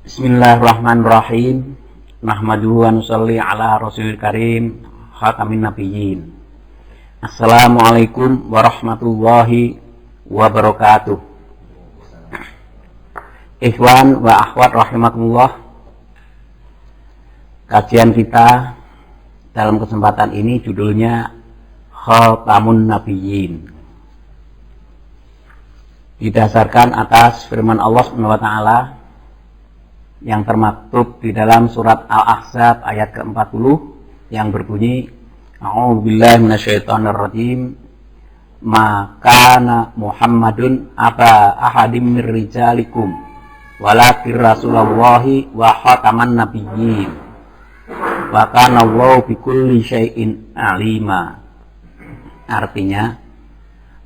Bismillahirrahmanirrahim. Nahmaduhu wa nusalli ala rasulil karim khatamin nabiyyin. Assalamualaikum warahmatullahi wabarakatuh. Ikhwan wa akhwat rahimakumullah. Kajian kita dalam kesempatan ini judulnya Khatamun Nabiyyin. Didasarkan atas firman Allah Subhanahu wa taala yang termaktub di dalam surat Al-Ahzab ayat ke-40 yang berbunyi, A'udzubillahi minasyaitonirrajim, ma kana Muhammadun aba ahadim mir rijalikum walakin rasulullahi wa khataman nabiyyin wa kana Allahu bikulli syai'in alima. Artinya,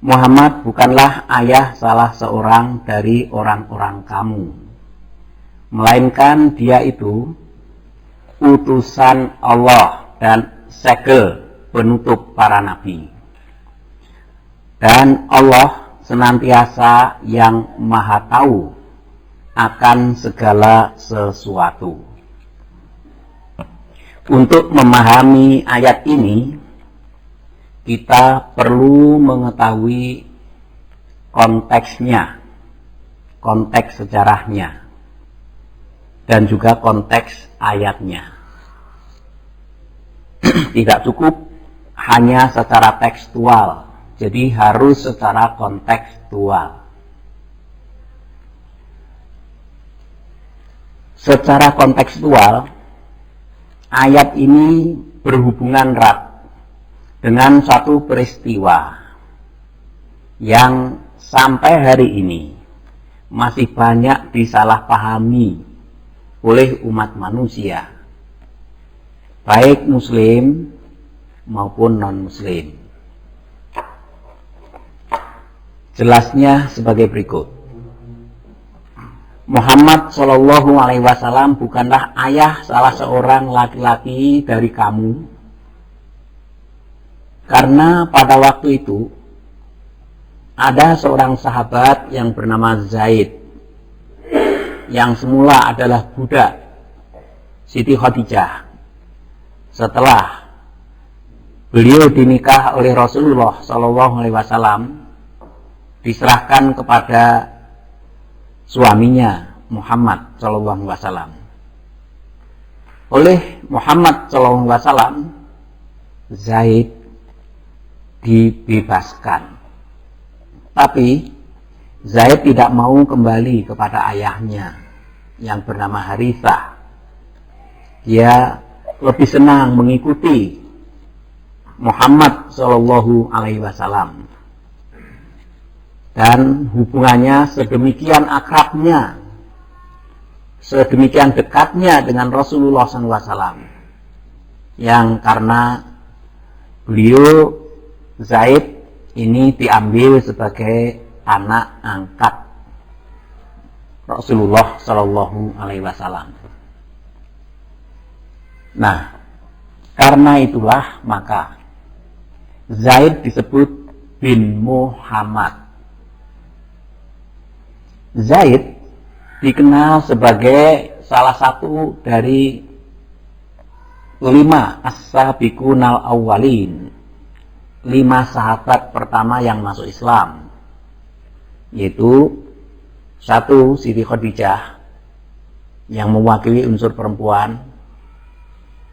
Muhammad bukanlah ayah salah seorang dari orang-orang kamu, melainkan dia itu utusan Allah dan segel penutup para nabi. Dan Allah senantiasa yang maha tahu akan segala sesuatu. Untuk memahami ayat ini, kita perlu mengetahui konteksnya, konteks sejarahnya, dan juga konteks ayatnya. Tidak cukup hanya secara tekstual, jadi harus secara kontekstual. Secara kontekstual, ayat ini berhubungan erat dengan satu peristiwa yang sampai hari ini masih banyak disalahpahami oleh umat manusia, baik muslim maupun non-muslim. Jelasnya sebagai berikut. Muhammad Shallallahu Alaihi Wasallam bukanlah ayah salah seorang laki-laki dari kamu, karena pada waktu itu ada seorang sahabat yang bernama Zaid, yang semula adalah budak Siti Khadijah. Setelah beliau dinikah oleh Rasulullah Shallallahu Alaihi Wasallam, diserahkan kepada suaminya Muhammad Shallallahu Alaihi Wasallam. Oleh Muhammad Shallallahu Alaihi Wasallam, Zaid dibebaskan. Tapi Zaid tidak mau kembali kepada ayahnya yang bernama Harithah. Dia lebih senang mengikuti Muhammad Shallallahu Alaihi Wasallam, dan hubungannya sedemikian akrabnya, sedemikian dekatnya dengan Rasulullah SAW, yang karena beliau Zaid ini diambil sebagai anak angkat Rasulullah Shallallahu Alaihi Wasallam. Nah, karena itulah maka Zaid disebut bin Muhammad. Zaid dikenal sebagai salah satu dari 5 as-sabiqunal awwalin, 5 sahabat pertama yang masuk Islam, yaitu 1 Siti Khadijah yang mewakili unsur perempuan,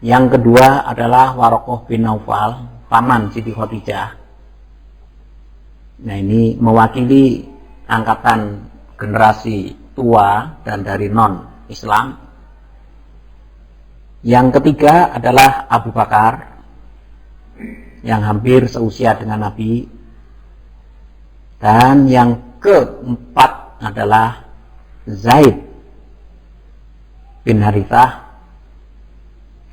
yang kedua adalah Warokoh bin Naufal, paman Siti Khadijah. Nah, ini mewakili angkatan generasi tua dan dari non-Islam. Yang ketiga adalah Abu Bakar, yang hampir seusia dengan Nabi. Dan yang keempat adalah Zaid bin Harithah.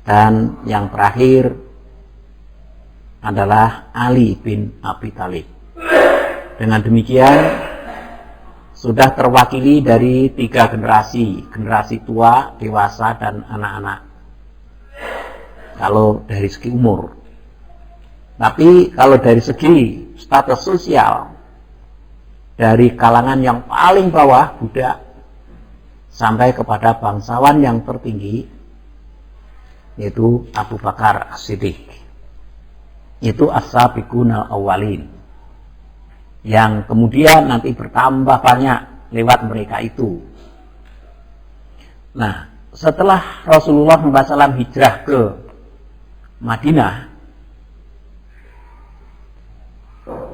Dan yang terakhir adalah Ali bin Abi Thalib. Dengan demikian sudah terwakili dari 3 generasi, generasi tua, dewasa, dan anak-anak, kalau dari segi umur. Tapi kalau dari segi status sosial, dari kalangan yang paling bawah, budak, sampai kepada bangsawan yang tertinggi, yaitu Abu Bakar As-Siddiq. Itu as-sabiqunal awwalin, yang kemudian nanti bertambah banyak lewat mereka itu. Nah, setelah Rasulullah SAW hijrah ke Madinah,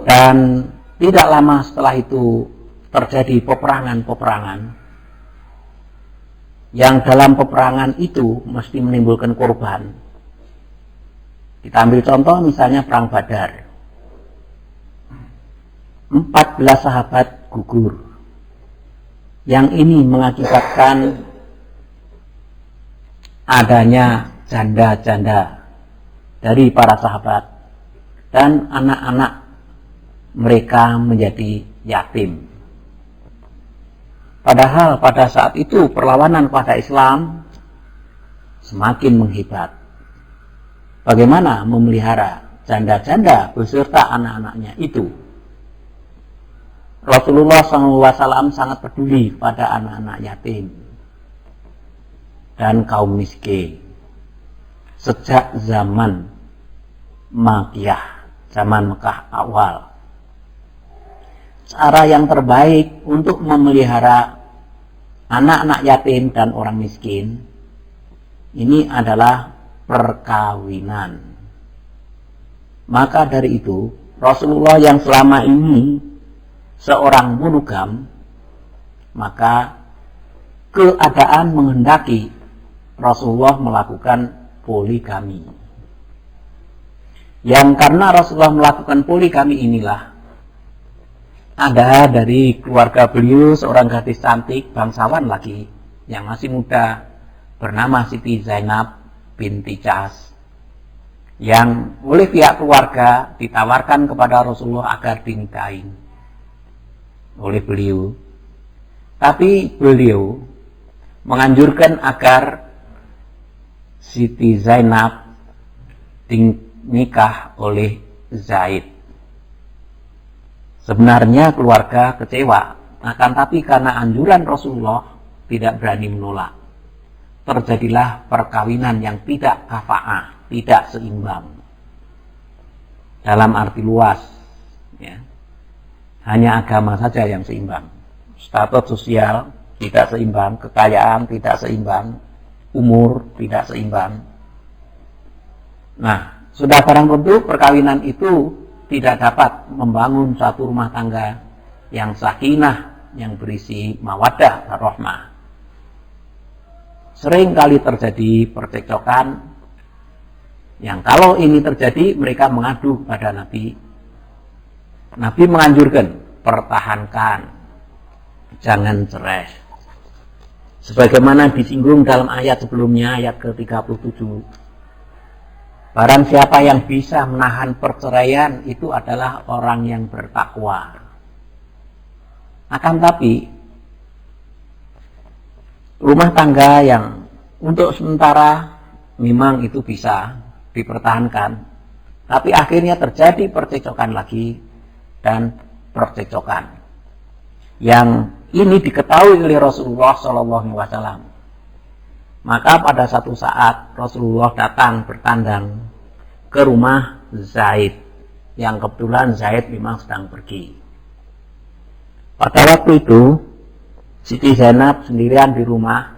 dan tidak lama setelah itu terjadi peperangan-peperangan, yang dalam peperangan itu mesti menimbulkan korban. Kita ambil contoh misalnya Perang Badar. 14 sahabat gugur. Yang ini mengakibatkan adanya janda-janda dari para sahabat, dan anak-anak mereka menjadi yatim. Padahal pada saat itu perlawanan pada Islam semakin menghebat. Bagaimana memelihara janda-janda beserta anak-anaknya itu? Rasulullah SAW sangat peduli pada anak-anak yatim dan kaum miskin sejak zaman Makkiyah, zaman Mekah awal. Cara yang terbaik untuk memelihara anak-anak yatim dan orang miskin ini adalah perkawinan. Maka dari itu Rasulullah yang selama ini seorang monogam, maka keadaan menghendaki Rasulullah melakukan poligami. Yang karena Rasulullah melakukan poligami inilah ada dari keluarga beliau seorang gadis cantik, bangsawan lagi, yang masih muda, bernama Siti Zainab binti Jahsh, yang oleh pihak keluarga ditawarkan kepada Rasulullah agar dinikahi oleh beliau. Tapi beliau menganjurkan agar Siti Zainab dinikah oleh Zaid. Sebenarnya keluarga kecewa, akan tapi karena anjuran Rasulullah tidak berani menolak. Terjadilah perkawinan yang tidak kafa'ah, tidak seimbang. Dalam arti luas, ya. Hanya agama saja yang seimbang. Status sosial tidak seimbang, kekayaan tidak seimbang, umur tidak seimbang. Nah, sudah barang tentu perkawinan itu tidak dapat membangun satu rumah tangga yang sakinah, yang berisi mawaddah warahmah. Sering kali terjadi percekcokan, yang kalau ini terjadi mereka mengadu pada Nabi. Nabi menganjurkan, pertahankan, jangan cerai. Sebagaimana disinggung dalam ayat sebelumnya, ayat ke-37. Barang siapa yang bisa menahan perceraian itu adalah orang yang bertakwa. Akan tapi rumah tangga yang untuk sementara memang itu bisa dipertahankan, tapi akhirnya terjadi percekcokan lagi dan percekcokan yang ini diketahui oleh Rasulullah SAW. Maka pada satu saat Rasulullah datang bertandang ke rumah Zaid, yang kebetulan Zaid memang sedang pergi. Pada waktu itu Siti Zainab sendirian di rumah.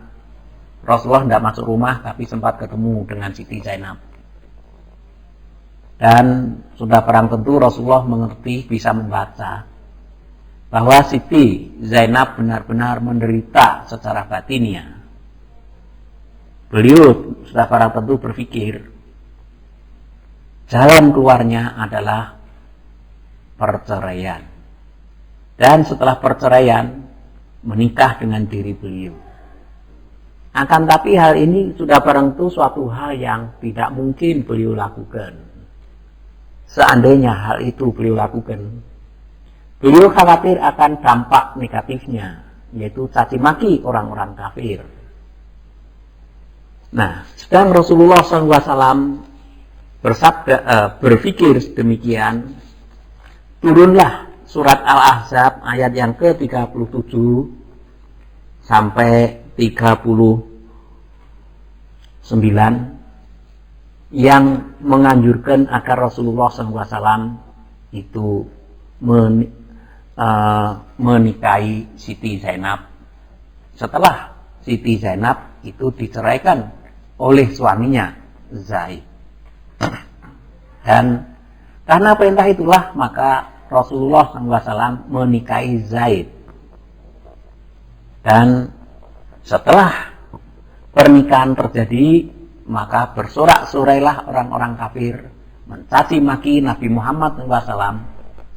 Rasulullah tidak masuk rumah, tapi sempat ketemu dengan Siti Zainab. Dan sudah barang tentu Rasulullah mengerti, bisa membaca bahwa Siti Zainab benar-benar menderita secara batinnya. Beliau sudah barang tentu berpikir jalan keluarnya adalah perceraian. Dan setelah perceraian menikah dengan diri beliau. Akan tapi hal ini sudah barang tentu suatu hal yang tidak mungkin beliau lakukan. Seandainya hal itu beliau lakukan, beliau khawatir akan dampak negatifnya, yaitu caci maki orang-orang kafir. Nah, sedang Rasulullah SAW berpikir demikian, turunlah surat Al-Ahzab ayat yang ke-37 sampai yang menganjurkan agar Rasulullah SAW itu menikahi Siti Zainab setelah Siti Zainab itu diceraikan oleh suaminya Zaid. Dan karena perintah itulah maka Rasulullah SAW menikahi Zaid. Dan setelah pernikahan terjadi, maka bersorak-sorailah orang-orang kafir mencaci maki Nabi Muhammad SAW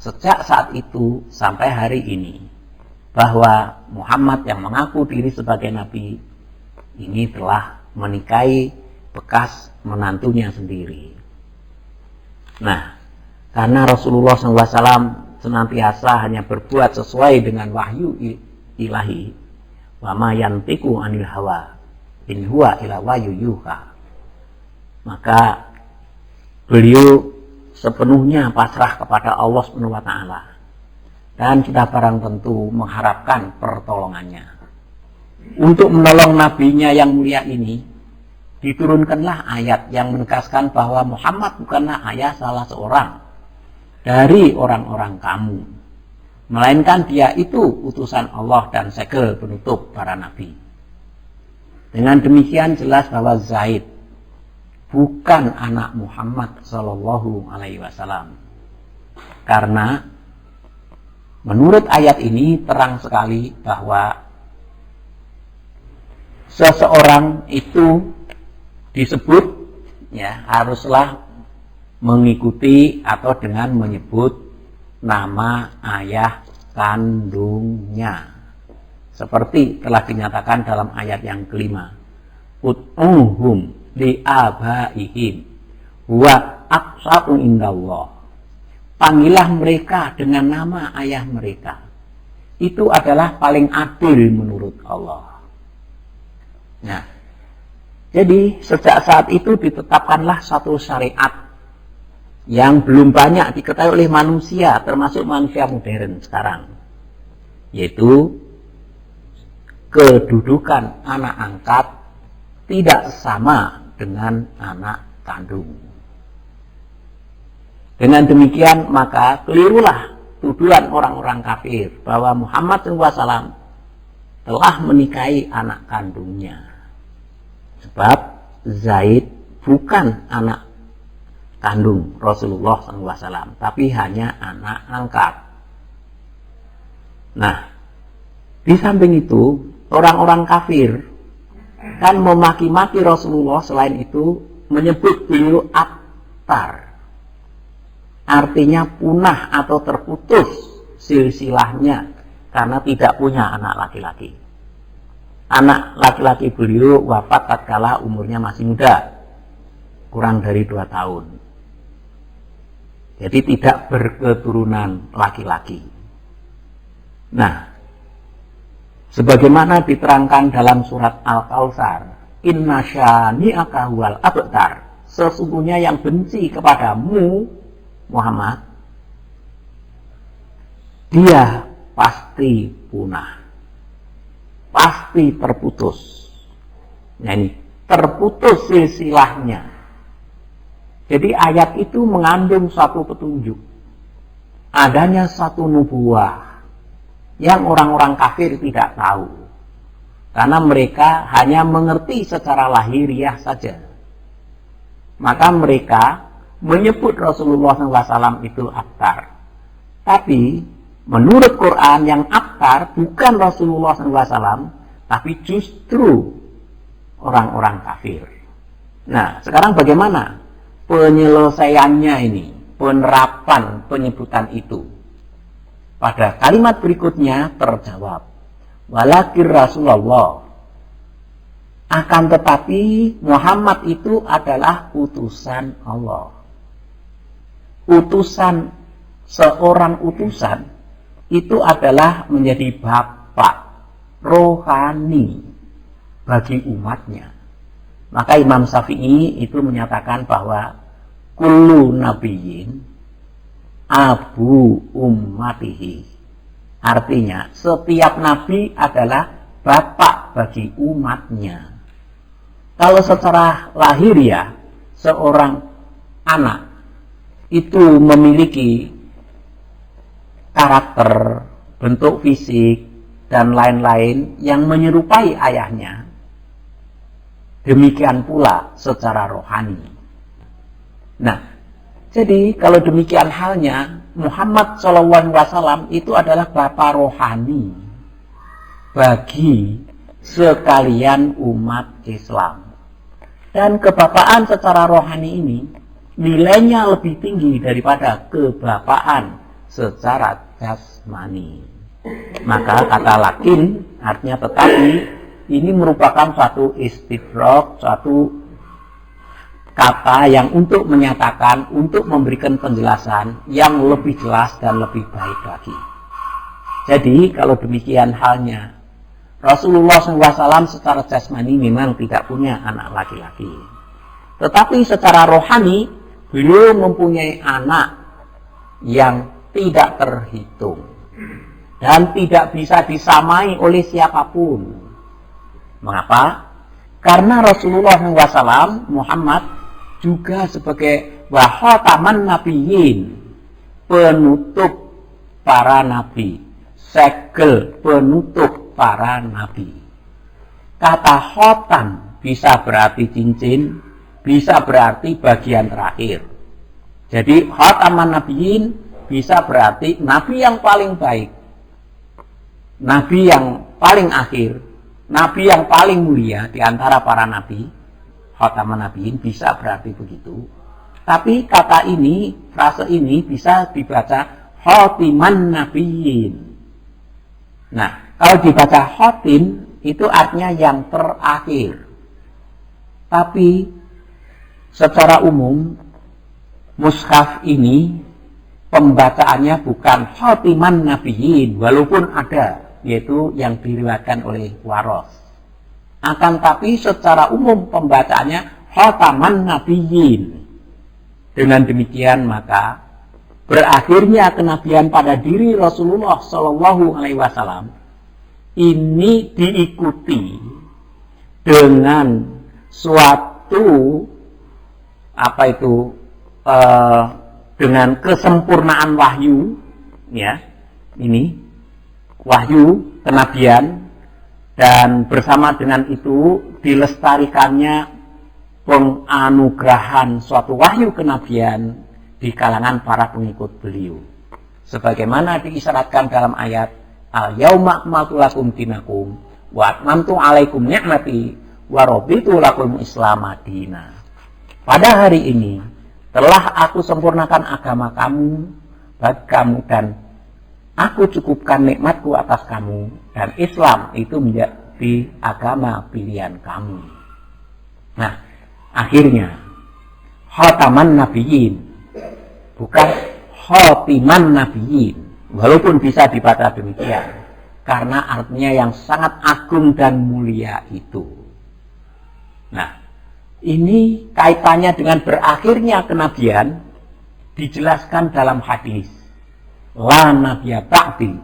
sejak saat itu sampai hari ini, bahwa Muhammad yang mengaku diri sebagai Nabi ini telah menikahi bekas menantunya sendiri. Nah, karena Rasulullah SAW senantiasa hanya berbuat sesuai dengan wahyu ilahi, wa ma yantiqu anil hawa in huwa illa wahyu yuha, maka beliau sepenuhnya pasrah kepada Allah Subhanahu wa taala, dan kita barang tentu mengharapkan pertolongannya. Untuk menolong nabinya yang mulia ini, diturunkanlah ayat yang menegaskan bahwa Muhammad bukanlah ayah salah seorang dari orang-orang kamu, melainkan dia itu utusan Allah dan segel penutup para nabi. Dengan demikian jelas bahwa Zaid bukan anak Muhammad Sallallahu Alaihi Wasallam, karena menurut ayat ini terang sekali bahwa seseorang itu disebut haruslah mengikuti atau dengan menyebut nama ayah kandungnya, seperti telah dinyatakan dalam ayat yang kelima, ud'uhum li abaihim wa aqsatu indallah, panggillah mereka dengan nama ayah mereka, itu adalah paling adil menurut Allah. Nah, jadi sejak saat itu ditetapkanlah satu syariat yang belum banyak diketahui oleh manusia, termasuk manusia modern sekarang, yaitu kedudukan anak angkat tidak sama dengan anak kandung. Dengan demikian maka kelirulah tuduhan orang-orang kafir bahwa Muhammad SAW telah menikahi anak kandungnya, sebab Zaid bukan anak kandung Rasulullah SAW, tapi hanya anak angkat. Nah, di samping itu orang-orang kafir kan memaki-maki Rasulullah, selain itu menyebut beliau abtar, artinya punah atau terputus silsilahnya karena tidak punya anak laki-laki. Anak laki-laki beliau wafat tatkala umurnya masih muda, kurang dari 2 tahun. Jadi tidak berketurunan laki-laki. Nah, sebagaimana diterangkan dalam surat Al-Kautsar, inna syani'aka huwal abtar, sesungguhnya yang benci kepadamu Muhammad, dia pasti punah, pasti terputus. Nah, ini terputus silsilahnya. Jadi ayat itu mengandung satu petunjuk, adanya satu nubuah yang orang-orang kafir tidak tahu, karena mereka hanya mengerti secara lahiriah saja. Maka mereka menyebut Rasulullah SAW itu abtar. Tapi menurut Quran yang abtar bukan Rasulullah SAW, tapi justru orang-orang kafir. Nah, sekarang bagaimana penyelesaiannya ini, penerapan penyebutan itu? Pada kalimat berikutnya terjawab, walakir Rasulullah, akan tetapi Muhammad itu adalah utusan Allah. Utusan, seorang utusan itu adalah menjadi bapak rohani bagi umatnya. Maka Imam Syafi'i itu menyatakan bahwa kullu nabiyyin abu ummatihi, artinya setiap nabi adalah bapak bagi umatnya. Kalau secara lahiriah seorang anak itu memiliki karakter, bentuk fisik, dan lain-lain yang menyerupai ayahnya, demikian pula secara rohani. Nah, jadi kalau demikian halnya, Muhammad SAW itu adalah bapa rohani bagi sekalian umat Islam. Dan kebapaan secara rohani ini nilainya lebih tinggi daripada kebapaan secara jasmani. Maka kata lakin artinya tetapi ini merupakan suatu istidrak, suatu kata yang untuk menyatakan, untuk memberikan penjelasan yang lebih jelas dan lebih baik lagi. Jadi kalau demikian halnya, Rasulullah SAW secara jasmani memang tidak punya anak laki-laki. Tetapi secara rohani, beliau mempunyai anak yang tidak terhitung dan tidak bisa disamai oleh siapapun. Mengapa? Karena Rasulullah SAW, Muhammad, juga sebagai khataman nabiyyin, penutup para nabi, segel penutup para nabi. Kata khotam bisa berarti cincin, bisa berarti bagian terakhir. Jadi khataman nabiyyin bisa berarti nabi yang paling baik, nabi yang paling akhir, nabi yang paling mulia di antara para nabi. Khataman nabiyyin bisa berarti begitu. Tapi kata ini, frase ini bisa dibaca khatiman nabiyyin. Nah, kalau dibaca khatim itu artinya yang terakhir. Tapi secara umum mushaf ini pembacaannya bukan khatiman nabiyyin, walaupun ada, yaitu yang diriwayatkan oleh Waros. Akan tapi secara umum pembacaannya khataman nabiyyin. Dengan demikian maka berakhirnya kenabian pada diri Rasulullah SAW ini diikuti dengan suatu dengan kesempurnaan wahyu, ya, ini wahyu kenabian. Dan bersama dengan itu dilestarikannya penganugerahan suatu wahyu kenabian di kalangan para pengikut beliau. Sebagaimana diisyaratkan dalam ayat Al-Yauma akmaltu lakum dinakum wa atmamtu alaikum ni'mati wa raditu lakum Islam madina. Pada hari ini telah aku sempurnakan agama kamu bagi kamu dan aku cukupkan nikmatku atas kamu, dan Islam itu menjadi agama pilihan kamu. Nah, akhirnya khataman nabiyyin, bukan khatiman nabiyyin, walaupun bisa dibaca demikian, karena artinya yang sangat agung dan mulia itu. Nah, ini kaitannya dengan berakhirnya kenabian dijelaskan dalam hadis. La nabiyya ba'di,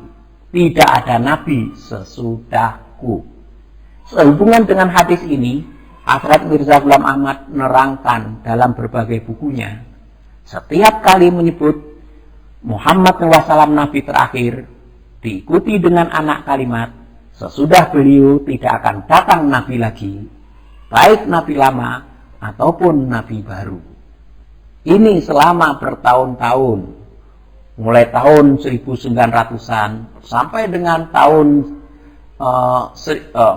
tidak ada nabi sesudahku. Sehubungan dengan hadis ini, Hazrat Mirza Ghulam Ahmad menerangkan dalam berbagai bukunya, setiap kali menyebut Muhammad SAW nabi terakhir, diikuti dengan anak kalimat, sesudah beliau tidak akan datang nabi lagi, baik nabi lama ataupun nabi baru. Ini selama bertahun-tahun, mulai tahun 1900-an sampai dengan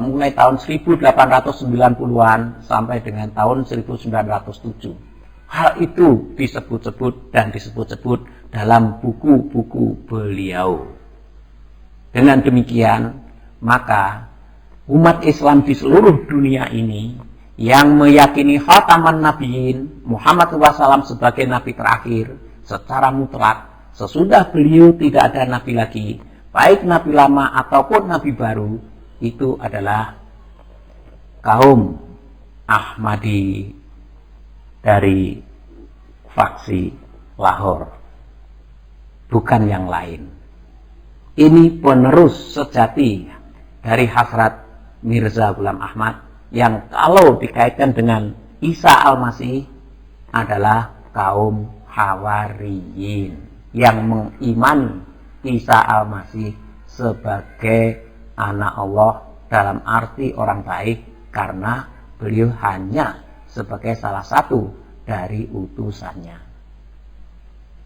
mulai tahun 1890-an sampai dengan tahun 1907. Hal itu disebut-sebut dan disebut-sebut dalam buku-buku beliau. Dengan demikian, maka umat Islam di seluruh dunia ini yang meyakini khataman nabiyyin Muhammad SAW sebagai nabi terakhir secara mutlak, sesudah beliau tidak ada nabi lagi, baik nabi lama ataupun nabi baru, itu adalah kaum Ahmadi dari faksi Lahore, bukan yang lain. Ini penerus sejati dari Hazrat Mirza Ghulam Ahmad, yang kalau dikaitkan dengan Isa Al-Masih adalah kaum Hawariyin yang mengimani Isa Al-Masih sebagai anak Allah dalam arti orang baik, karena beliau hanya sebagai salah satu dari utusannya.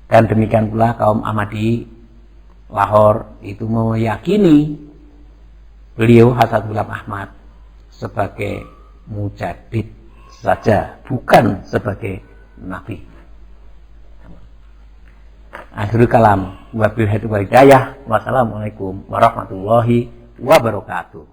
Dan demikian pula kaum Ahmadi Lahore itu meyakini beliau Hasan Ghulam Ahmad sebagai mujaddid saja, bukan sebagai nabi. Akhirul kalam, wabillahi hidayah. Wassalamualaikum warahmatullahi wabarakatuh.